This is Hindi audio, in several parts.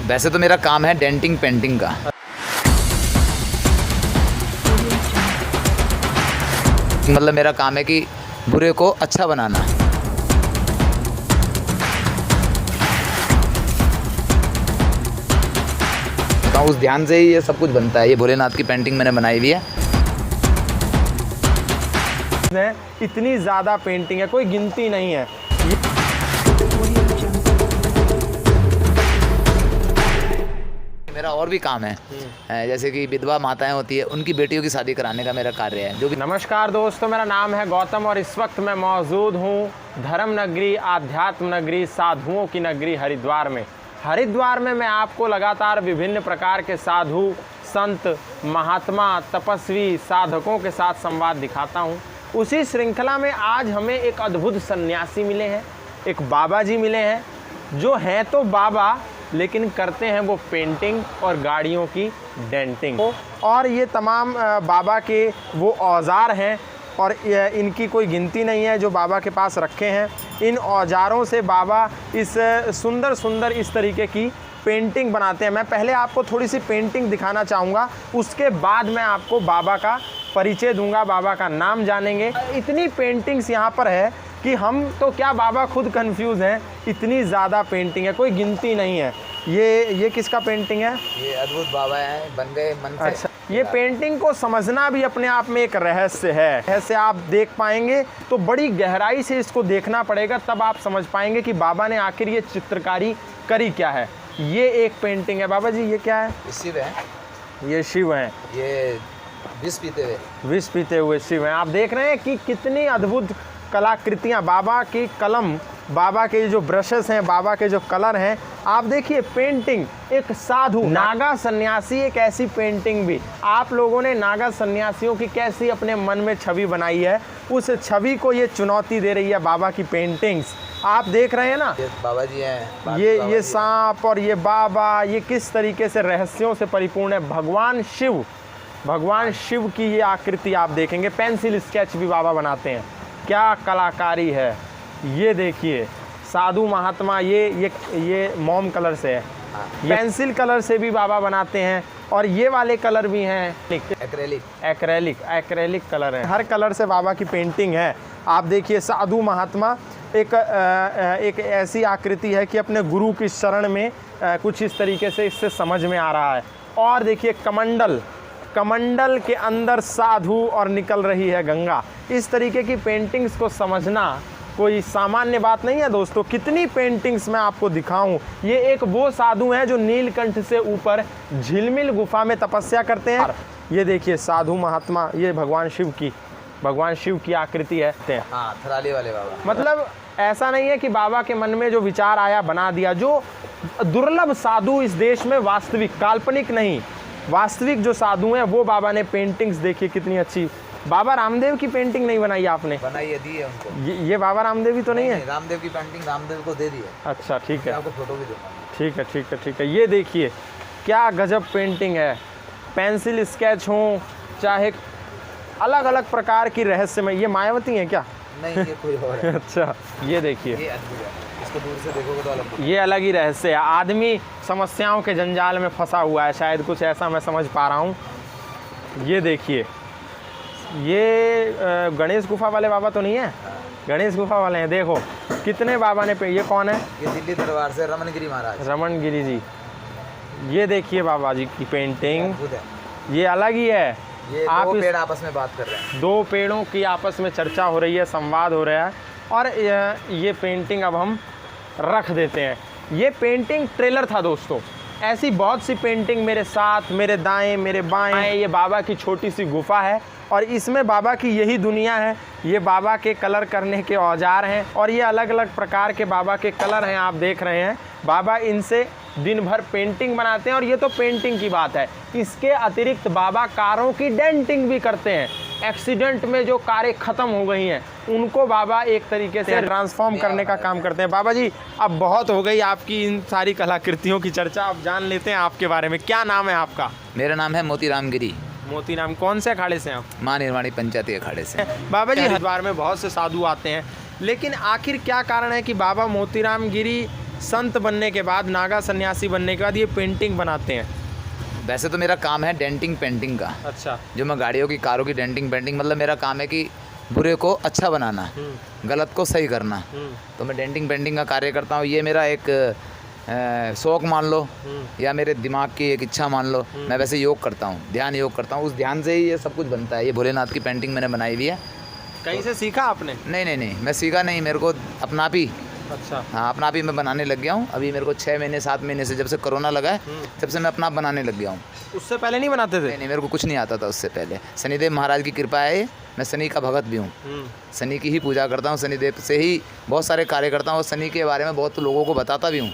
वैसे तो मेरा काम है डेंटिंग पेंटिंग का। मतलब मेरा काम है कि बुरे को अच्छा बनाना। उस ध्यान से ही ये सब कुछ बनता है। ये भोलेनाथ की पेंटिंग मैंने बनाई हुई है। इतनी ज़्यादा पेंटिंग है, कोई गिनती नहीं है। मेरा और भी काम है, जैसे कि विधवा माताएं होती है, उनकी बेटियों की शादी कराने का मेरा कार्य है। जो भी नमस्कार दोस्तों, मेरा नाम है गौतम और इस वक्त मैं मौजूद हूँ धर्म नगरी, आध्यात्म नगरी, साधुओं की नगरी हरिद्वार में। हरिद्वार में मैं आपको लगातार विभिन्न प्रकार के साधु, संत, महात्मा, तपस्वी, साधकों के साथ संवाद दिखाता हूँ। उसी श्रृंखला में आज हमें एक अद्भुत सन्यासी मिले हैं, एक बाबा जी मिले हैं, जो हैं तो बाबा लेकिन करते हैं वो पेंटिंग और गाड़ियों की डेंटिंग। और ये तमाम बाबा के वो औजार हैं और इनकी कोई गिनती नहीं है जो बाबा के पास रखे हैं। इन औजारों से बाबा इस सुंदर सुंदर इस तरीके की पेंटिंग बनाते हैं। मैं पहले आपको थोड़ी सी पेंटिंग दिखाना चाहूँगा, उसके बाद मैं आपको बाबा का परिचय दूंगा, बाबा का नाम जानेंगे। इतनी पेंटिंग्स यहाँ पर है कि हम तो क्या, बाबा खुद कंफ्यूज हैं, इतनी ज़्यादा पेंटिंग है, कोई गिनती नहीं है। ये किसका पेंटिंग है? ये अद्भुत बाबा हैं, बन गए मन से। अच्छा, ये पेंटिंग को समझना भी अपने आप में एक रहस्य है। रहस्य आप देख पाएंगे तो बड़ी गहराई से इसको देखना पड़ेगा, तब आप समझ पाएंगे कि बाबा ने आखिर ये चित्रकारी करी क्या है। ये एक पेंटिंग है बाबा जी, ये क्या है? शिव है, ये शिव हैं, ये विष पीते हुए शिव हैं। आप देख रहे हैं कि कितनी अद्भुत कलाकृतियाँ, बाबा की कलम, बाबा के जो ब्रशेस हैं, बाबा के जो कलर हैं। आप देखिए पेंटिंग, एक साधु नागा सन्यासी, एक ऐसी पेंटिंग भी। आप लोगों ने नागा सन्यासियों की कैसी अपने मन में छवि बनाई है, उस छवि को ये चुनौती दे रही है बाबा की पेंटिंग्स। आप देख रहे हैं ना, ये बाबा जी हैं, ये सांप और ये बाबा, ये किस तरीके से रहस्यों से परिपूर्ण है। भगवान शिव की ये आकृति आप देखेंगे। पेंसिल स्केच भी बाबा बनाते हैं, क्या कलाकारी है। ये देखिए साधु महात्मा, ये मोम कलर से है, पेंसिल कलर से भी बाबा बनाते हैं। और ये वाले कलर भी हैं, एक्रेलिक कलर है। हर कलर से बाबा की पेंटिंग है। आप देखिए साधु महात्मा, एक ऐसी आकृति है कि अपने गुरु की शरण में कुछ इस तरीके से इससे समझ में आ रहा है। और देखिए कमंडल के अंदर साधु और निकल रही है गंगा। इस तरीके की पेंटिंग्स को समझना कोई सामान्य बात नहीं है दोस्तों। कितनी पेंटिंग्स मैं आपको दिखाऊं। ये एक वो साधु हैं जो नीलकंठ से ऊपर झिलमिल गुफा में तपस्या करते हैं। ये देखिए साधु महात्मा, ये भगवान शिव की आकृति है। हाँ, थराली वाले बाबा। मतलब ऐसा नहीं है कि बाबा के मन में जो विचार आया बना दिया। जो दुर्लभ साधु इस देश में, वास्तविक, काल्पनिक नहीं, वास्तविक जो साधु हैं, वो बाबा ने पेंटिंग्स देखिए कितनी अच्छी। बाबा रामदेव की पेंटिंग नहीं बनाई आपने? बनाई है, दी है उनको। ये बाबा रामदेव ही तो नहीं है? रामदेव की पेंटिंग रामदेव को दे दी है। अच्छा, ठीक है, आपको फोटो भी दूंगा। ठीक है। ये देखिए क्या गजब पेंटिंग है। पेंसिल स्केच हो, चाहे अलग अलग प्रकार की रहस्य में। ये मायावती है क्या? नहीं, ये कोई और है। अच्छा, ये देखिए, ये अद्भुत है, इसको दूर से देखोगे तो अलग। ये अलग ही रहस्य है। आदमी समस्याओं के जंजाल में फंसा हुआ है, शायद कुछ ऐसा मैं समझ पा रहा हूँ। ये देखिए, ये गणेश गुफा वाले बाबा तो नहीं है? गणेश गुफा वाले हैं। देखो कितने बाबा ने ये कौन है? ये दिल्ली दरबार से रमनगिरी महाराज, रमनगिरी जी। ये देखिए बाबा जी की पेंटिंग, ये अलग ही है। ये आप दो पेड़ आपस में बात कर रहे हैं, दो पेड़ों की आपस में चर्चा हो रही है, संवाद हो रहा है। और ये पेंटिंग अब हम रख देते हैं। ये पेंटिंग ट्रेलर था दोस्तों। ऐसी बहुत सी पेंटिंग मेरे साथ, मेरे दाएं, मेरे बाएं। ये बाबा की छोटी सी गुफा है और इसमें बाबा की यही दुनिया है। ये बाबा के कलर करने के औजार हैं और ये अलग अलग प्रकार के बाबा के कलर हैं, आप देख रहे हैं। बाबा इनसे दिन भर पेंटिंग बनाते हैं। और ये तो पेंटिंग की बात है, इसके अतिरिक्त बाबा कारों की डेंटिंग भी करते हैं। एक्सीडेंट में जो कारें ख़त्म हो गई हैं उनको बाबा एक तरीके से ट्रांसफॉर्म करने का काम करते हैं। बाबा जी, अब बहुत हो गई आपकी इन सारी कलाकृतियों की चर्चा, अब जान लेते हैं आपके बारे में। क्या नाम है आपका? मेरा नाम है मोतीराम गिरी। मोतीराम, कौन से अखाड़े से हैं आप? माँ निर्वाणी पंचायती अखाड़े से। बाबा जी, हरिद्वार में बहुत से साधु आते हैं, लेकिन आखिर क्या कारण है कि बाबा मोतीराम गिरी संत बनने के बाद, नागा सन्यासी बनने के बाद ये पेंटिंग बनाते हैं? वैसे तो मेरा काम है डेंटिंग पेंटिंग का, अच्छा। जो मैं गाड़ियों की, कारों की डेंटिंग पेंटिंग, मतलब मेरा काम है कि बुरे को अच्छा बनाना, गलत को सही करना। तो मैं डेंटिंग पेंटिंग का कार्य करता हूँ। ये मेरा एक शौक़ मान लो, या मेरे दिमाग की एक इच्छा मान लो। मैं वैसे योग करता हूँ, ध्यान योग करता हूँ, उस ध्यान से ही ये सब कुछ बनता है। ये भोलेनाथ की पेंटिंग मैंने बनाई हुई है। कहीं से सीखा आपने? नहीं, मैं सीखा नहीं, मेरे को अपना आप ही, अच्छा। हाँ अपना आप ही मैं बनाने लग गया हूँ। अभी मेरे को 6 महीने 7 महीने से, जब से कोरोना लगा है तब से मैं अपना आप बनाने लग गया हूँ। उससे पहले नहीं बनाते थे? नहीं, मेरे को कुछ नहीं आता था उससे पहले। शनिदेव महाराज की कृपा है, मैं शनि का भगत भी हूँ, शनि की ही पूजा करता हूँ, शनिदेव से ही बहुत सारे कार्य करता हूँ और शनि के बारे में बहुत लोगों को बताता भी हूँ,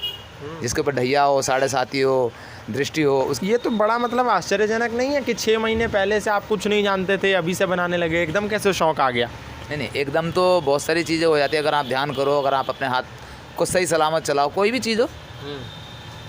जिसके ऊपर ढैया हो, 7.5 हो, दृष्टि हो। ये तो बड़ा मतलब आश्चर्यजनक नहीं है कि 6 महीने पहले से आप कुछ नहीं जानते थे, अभी से बनाने लगे? एकदम कैसे शौक आ गया? नहीं, एकदम तो बहुत सारी चीज़ें हो जाती है। अगर आप ध्यान करो, अगर आप अपने हाथ को सही सलामत चलाओ, कोई भी चीज़ हो,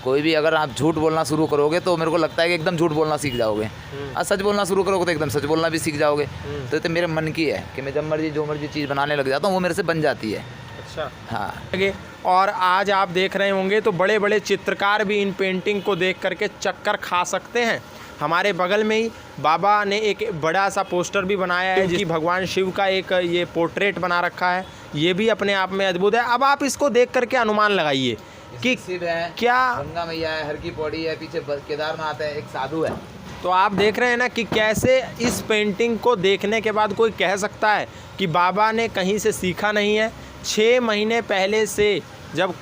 कोई भी, अगर आप झूठ बोलना शुरू करोगे तो मेरे को लगता है कि एकदम झूठ बोलना सीख जाओगे, और सच बोलना शुरू करोगे तो एकदम सच बोलना भी सीख जाओगे। तो ये तो मेरे मन की है कि मैं जब मर्जी जो मर्जी चीज़ बनाने लग जाता हूँ, वो मेरे से बन जाती है। अच्छा। हाँ। और आज आप देख रहे होंगे तो बड़े बड़े चित्रकार भी इन पेंटिंग को देख करके चक्कर खा सकते हैं। हमारे बगल में ही बाबा ने एक बड़ा सा पोस्टर भी बनाया है, जिसकी भगवान शिव का एक ये पोर्ट्रेट बना रखा है। ये भी अपने आप में अद्भुत है। अब आप इसको देख करके अनुमान लगाइए कि शिव है, क्या गंगा मैया है, हर की पौड़ी है, पीछे केदारनाथ है, एक साधु है। तो आप देख रहे हैं ना कि कैसे इस पेंटिंग को देखने के बाद कोई कह सकता है कि बाबा ने कहीं से सीखा नहीं है। 6 महीने पहले से जब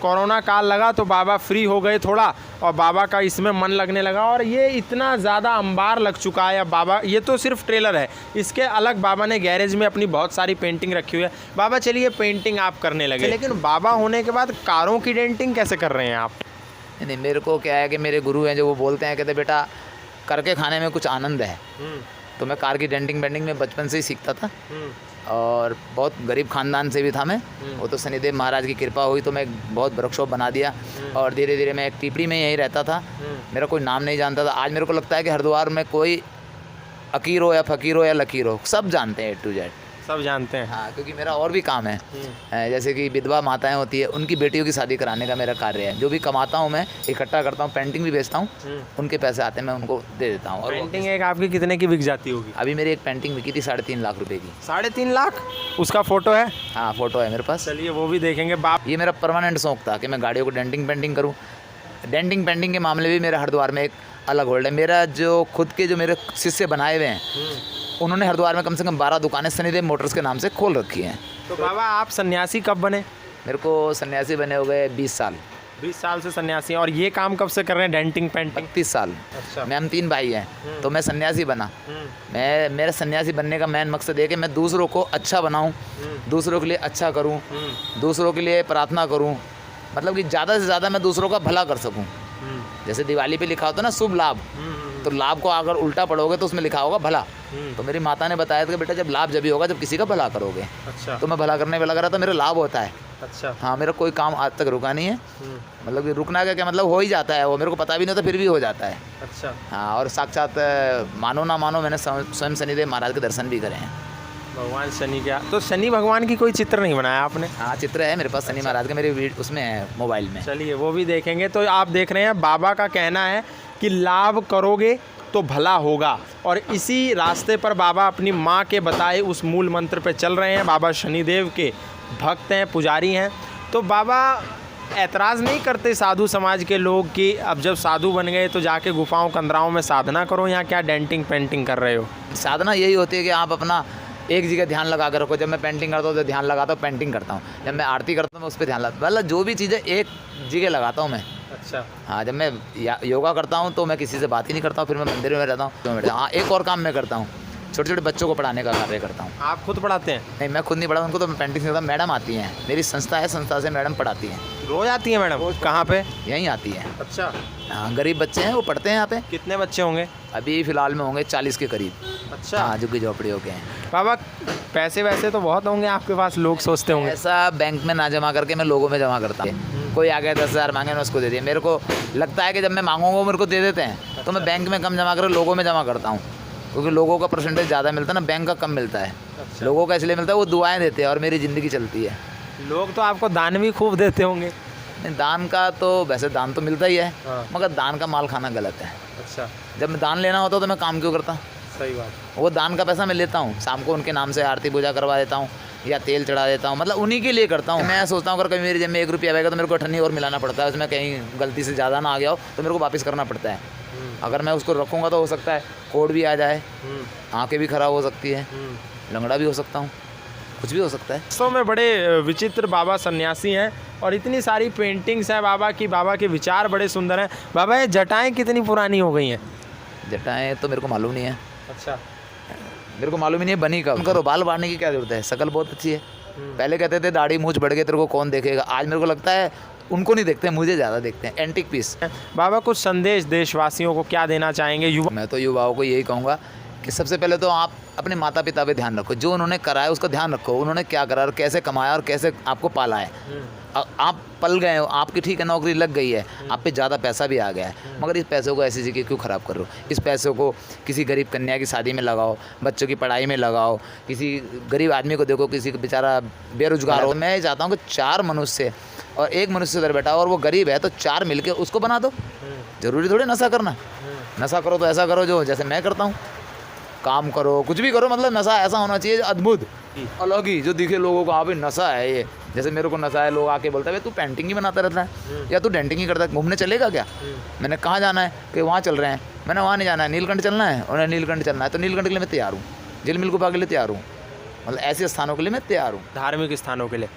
कोरोना काल लगा तो बाबा फ्री हो गए थोड़ा, और बाबा का इसमें मन लगने लगा, और ये इतना ज़्यादा अंबार लग चुका है अब बाबा। ये तो सिर्फ ट्रेलर है, इसके अलग बाबा ने गैरेज में अपनी बहुत सारी पेंटिंग रखी हुई है। बाबा चलिए पेंटिंग आप करने लगे, लेकिन बाबा होने के बाद कारों की डेंटिंग कैसे कर रहे हैं आप? नहीं, मेरे को क्या है कि मेरे गुरु हैं जो वो बोलते हैं, कहते बेटा करके खाने में कुछ आनंद है। तो मैं कार की डेंटिंग पेंटिंग में बचपन से ही सीखता था, और बहुत गरीब ख़ानदान से भी था मैं। वो तो शनिदेव महाराज की कृपा हुई तो मैं एक बहुत वर्कशॉप बना दिया, और धीरे धीरे मैं एक टिपड़ी में यहीं रहता था। मेरा कोई नाम नहीं जानता था। आज मेरे को लगता है कि हरिद्वार में कोई अकीर हो या फ़कीर हो या लकीर हो, सब जानते हैं A to Z, सब जानते हैं। हाँ, क्योंकि मेरा और भी काम है। जैसे कि विधवा माताएं होती है, उनकी बेटियों की शादी कराने का मेरा कार्य है। जो भी कमाता हूँ मैं इकट्ठा करता हूँ, पेंटिंग भी बेचता हूँ, उनके पैसे आते हैं मैं उनको दे देता हूँ। और पेंटिंग एक आपकी कितने की बिक जाती होगी? अभी मेरी एक पेंटिंग बिकी थी 3.5 लाख रुपए की। 3.5 लाख? उसका फ़ोटो है? हाँ, फ़ोटो है मेरे पास। चलिए वो भी देखेंगे। बाप ये मेरा परमानेंट शौक था कि मैं गाड़ियों को डेंटिंग पेंटिंग करूँ। डेंटिंग पेंटिंग के मामले भी मेरा हरिद्वार में एक अलग होल्ड है। मेरा जो खुद के जो मेरे शिष्य बनाए हुए हैं, उन्होंने हरिद्वार में कम से कम 12 दुकानें शनिदेव मोटर्स के नाम से खोल रखी हैं। तो बाबा आप सन्यासी कब बने? मेरे को सन्यासी बने हो गए 20 साल। 20 साल से सन्यासी। और ये काम कब से कर रहे हैं, डेंटिंग पेंटिंग? 32 साल। अच्छा। मैं, हम 3 भाई हैं, तो मैं सन्यासी बना। मेरा सन्यासी बनने का मेन मकसद है कि मैं दूसरों को अच्छा बनाऊं, दूसरों के लिए अच्छा करूं, दूसरों के लिए प्रार्थना करूं, मतलब कि ज़्यादा से ज़्यादा मैं दूसरों का भला कर सकूं। जैसे दिवाली पे लिखा होता है ना शुभ लाभ, तो लाभ को अगर उल्टा पढ़ोगे तो उसमें लिखा होगा भला। तो मेरी माता ने बताया था कि बेटा जब लाभ जब भी होगा जब किसी का भला करोगे। अच्छा। तो मैं भला करने में लगा रहा था, मेरा लाभ होता है। अच्छा। हाँ, मेरा कोई काम आज तक रुका नहीं है। मतलब कि रुकना क्या मतलब हो ही जाता है, वो मेरे को पता भी नहीं होता फिर भी हो जाता है। अच्छा। हाँ, और साक्षात मानो ना मानो मैंने स्वयं शनिदेव महाराज के दर्शन भी करे हैं। भगवान शनि क्या, तो शनि भगवान की कोई चित्र नहीं बनाया आपने? हाँ, चित्र है मेरे पास शनि महाराज का, मेरे उसमें है मोबाइल में। चलिए वो भी देखेंगे। तो आप देख रहे हैं बाबा का कहना है कि लाभ करोगे तो भला होगा, और इसी रास्ते पर बाबा अपनी माँ के बताए उस मूल मंत्र पे चल रहे हैं। बाबा शनिदेव के भक्त हैं, पुजारी हैं। तो बाबा ऐतराज़ नहीं करते साधु समाज के लोग कि अब जब साधु बन गए तो जाके गुफाओं कंदराओं में साधना करो, यहाँ क्या डेंटिंग पेंटिंग कर रहे हो? साधना यही होती है कि आप अपना एक जगह ध्यान लगा कर रखो। जब मैं पेंटिंग करता हूँ तो ध्यान लगाता हूँ, पेंटिंग करता हूँ। जब मैं आरती करता हूँ मैं उस पर ध्यान लगाता हूँ। मतलब जो भी चीज़ें एक जगह लगाता हूँ मैं। अच्छा। हाँ, जब मैं योगा करता हूँ तो मैं किसी से बात ही नहीं करता हूँ, फिर मैं मंदिर में रहता हूँ तो हाँ, एक और काम मैं करता हूँ, छोटे छोटे बच्चों को पढ़ाने का कार्य करता हूँ। आप खुद पढ़ाते हैं? नहीं, मैं खुद नहीं पढ़ा उनको, तो मैं पेंटिंग करता हूँ। मैडम आती हैं, मेरी संस्था है, संस्था से मैडम पढ़ाती हैं। रोज़ आती हैं मैडम? कहाँ पे? यहीं आती हैं। अच्छा। हाँ, गरीब बच्चे हैं वो पढ़ते हैं यहाँ पे। कितने बच्चे होंगे? अभी फ़िलहाल में होंगे 40 के करीब। अच्छा। हाँ, झुग्गी झोपड़ियों के हैं। बाबा पैसे वैसे तो बहुत होंगे आपके पास, लोग सोचते होंगे। ऐसा बैंक में ना जमा करके मैं लोगों में जमा करता हूँ। कोई आ गया 10,000 मांगे, मैं उसको दे दिया। मेरे को लगता है कि जब मैं मांगूंगा वो मेरे को दे देते हैं, तो मैं बैंक में कम जमा कर लोगों में जमा करता हूँ, क्योंकि लोगों का परसेंटेज ज़्यादा मिलता है ना, बैंक का कम मिलता है। अच्छा। लोगों का इसलिए मिलता है वो दुआएं देते हैं और मेरी ज़िंदगी चलती है। लोग तो आपको दान भी खूब देते होंगे। नहीं, दान का तो वैसे दान तो मिलता ही है, हाँ। मगर दान का माल खाना गलत है। अच्छा, जब मैं दान लेना होता तो मैं काम क्यों करता? सही बात। वो दान का पैसा मैं लेता हूँ, शाम को उनके नाम से आरती पूजा करवा देता हूँ या तेल चढ़ा देता हूँ, मतलब उन्हीं के लिए करता हूँ। मैं सोचता हूँ अगर कभी मेरी जेब में 1 रुपया आएगा तो मेरे को 98 और मिलाना पड़ता है, उसमें कहीं गलती से ज़्यादा ना आ गया हो तो मेरे को वापस करना पड़ता है। अगर मैं उसको रखूँगा तो हो सकता है कोड भी आ जाए, आँखें भी ख़राब हो सकती है, लंगड़ा भी हो सकता हूँ, कुछ भी हो सकता है। वास्तव में बड़े विचित्र बाबा सन्यासी हैं और इतनी सारी पेंटिंग्स हैं बाबा की, बाबा के विचार बड़े सुंदर हैं। बाबा ये जटाएं कितनी पुरानी हो गई हैं? जटाएँ तो मेरे को मालूम नहीं है, अच्छा, मेरे को मालूम ही नहीं है बनी कब। उनका बाल बांधने की क्या जरूरत है, शकल बहुत अच्छी है। पहले कहते थे दाढ़ी मूंछ बढ़ गए तेरे को कौन देखेगा, आज मेरे को लगता है उनको नहीं देखते, मुझे ज़्यादा देखते हैं। Antique piece. बाबा कुछ संदेश देशवासियों को क्या देना चाहेंगे? युवा मैं तो युवाओं को यही कहूँगा कि सबसे पहले तो आप अपने माता पिता पे ध्यान रखो, जो उन्होंने करा है उसका ध्यान रखो, उन्होंने क्या करा और कैसे कमाया और कैसे आपको पाला है। आप पल गए हो, आपकी ठीक है नौकरी लग गई है, आप पे ज़्यादा पैसा भी आ गया है, मगर इस पैसों को ऐसी जगह क्यों ख़राब कर रहे हो? इस पैसों को किसी गरीब कन्या की शादी में लगाओ, बच्चों की पढ़ाई में लगाओ, किसी गरीब आदमी को देखो, किसी को बेचारा बेरोजगार हो। मैं चाहता हूँ कि 4 मनुष्य और 1 मनुष्य उधर बैठा और वो गरीब है तो 4 मिलके उसको बना दो। ज़रूरी थोड़ी नशा करना, नशा करो तो ऐसा करो जो जैसे मैं करता हूँ, काम करो, कुछ भी करो, मतलब नशा ऐसा होना चाहिए अद्भुत अलग ही, जो दिखे लोगों को हाँ भाई नशा है ये। जैसे मेरे को नशा है, लोग आके बोलते हैं तू पेंटिंग ही बनाता रहता है या तू डेंटिंग ही करता है, घूमने चलेगा क्या? मैंने कहाँ जाना है कि वहाँ चल रहे हैं, मैंने वहाँ नहीं जाना है, नीलकंठ चलना है, उन्हें नीलकंठ चलना है तो नीलकंठ के लिए मैं तैयार हूँ, झिलमिल गुफा के लिए तैयार हूँ, मतलब ऐसे स्थानों के लिए मैं तैयार हूँ, धार्मिक स्थानों के लिए।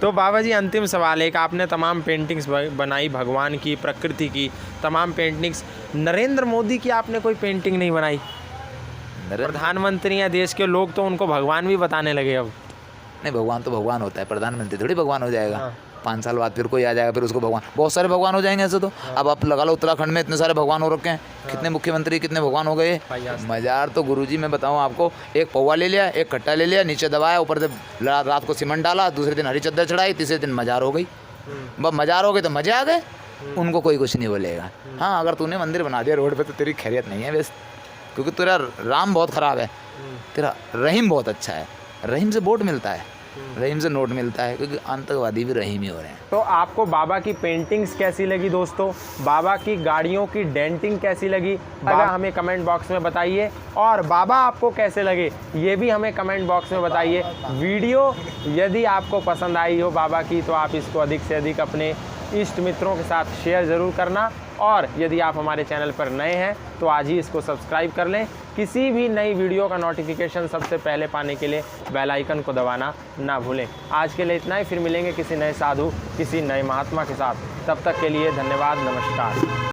तो बाबा जी अंतिम सवाल है कि आपने तमाम पेंटिंग्स बनाई, भगवान की, प्रकृति की तमाम पेंटिंग्स, नरेंद्र मोदी की आपने कोई पेंटिंग नहीं बनाई? प्रधानमंत्री हैं देश के, लोग तो उनको भगवान भी बताने लगे अब। नहीं, भगवान तो भगवान होता है, प्रधानमंत्री थोड़ी भगवान हो जाएगा। 5 साल बाद फिर कोई आ जाएगा, फिर उसको भगवान, बहुत सारे भगवान हो जाएंगे ऐसे तो। अब आप लगा लो उत्तराखंड में इतने सारे भगवान हो रखे हैं, कितने मुख्यमंत्री कितने भगवान हो गए। मज़ार तो गुरुजी मैं बताऊं आपको, एक पौवा ले लिया, एक कट्टा ले लिया, नीचे दबाया, ऊपर से रात को सीमेंट डाला, दूसरे दिन हरी चद्दर चढ़ाई, तीसरे दिन मज़ार हो गई। बस मज़ार हो गई तो मज़े आ गए, उनको कोई कुछ नहीं बोलेगा। हाँ, अगर तूने मंदिर बना दिया रोड पर तो तेरी खैरियत नहीं है वैसे, क्योंकि तेरा राम बहुत ख़राब है, तेरा रहीम बहुत अच्छा है। रहीम से वोट मिलता है, रहीम से नोट मिलता है, क्योंकि आतंकवादी भी रहीम ही हो रहे हैं। तो आपको बाबा की पेंटिंग्स कैसी लगी दोस्तों? बाबा की गाड़ियों की डेंटिंग कैसी लगी? अगर हमें कमेंट बॉक्स में बताइए, और बाबा आपको कैसे लगे ये भी हमें कमेंट बॉक्स में बताइए। वीडियो यदि आपको पसंद आई हो बाबा की तो आप इसको अधिक से अधिक अपने इष्ट मित्रों के साथ शेयर ज़रूर करना, और यदि आप हमारे चैनल पर नए हैं तो आज ही इसको सब्सक्राइब कर लें। किसी भी नई वीडियो का नोटिफिकेशन सबसे पहले पाने के लिए बेल आइकन को दबाना ना भूलें। आज के लिए इतना ही, फिर मिलेंगे किसी नए साधु, किसी नए महात्मा के साथ। तब तक के लिए धन्यवाद, नमस्कार।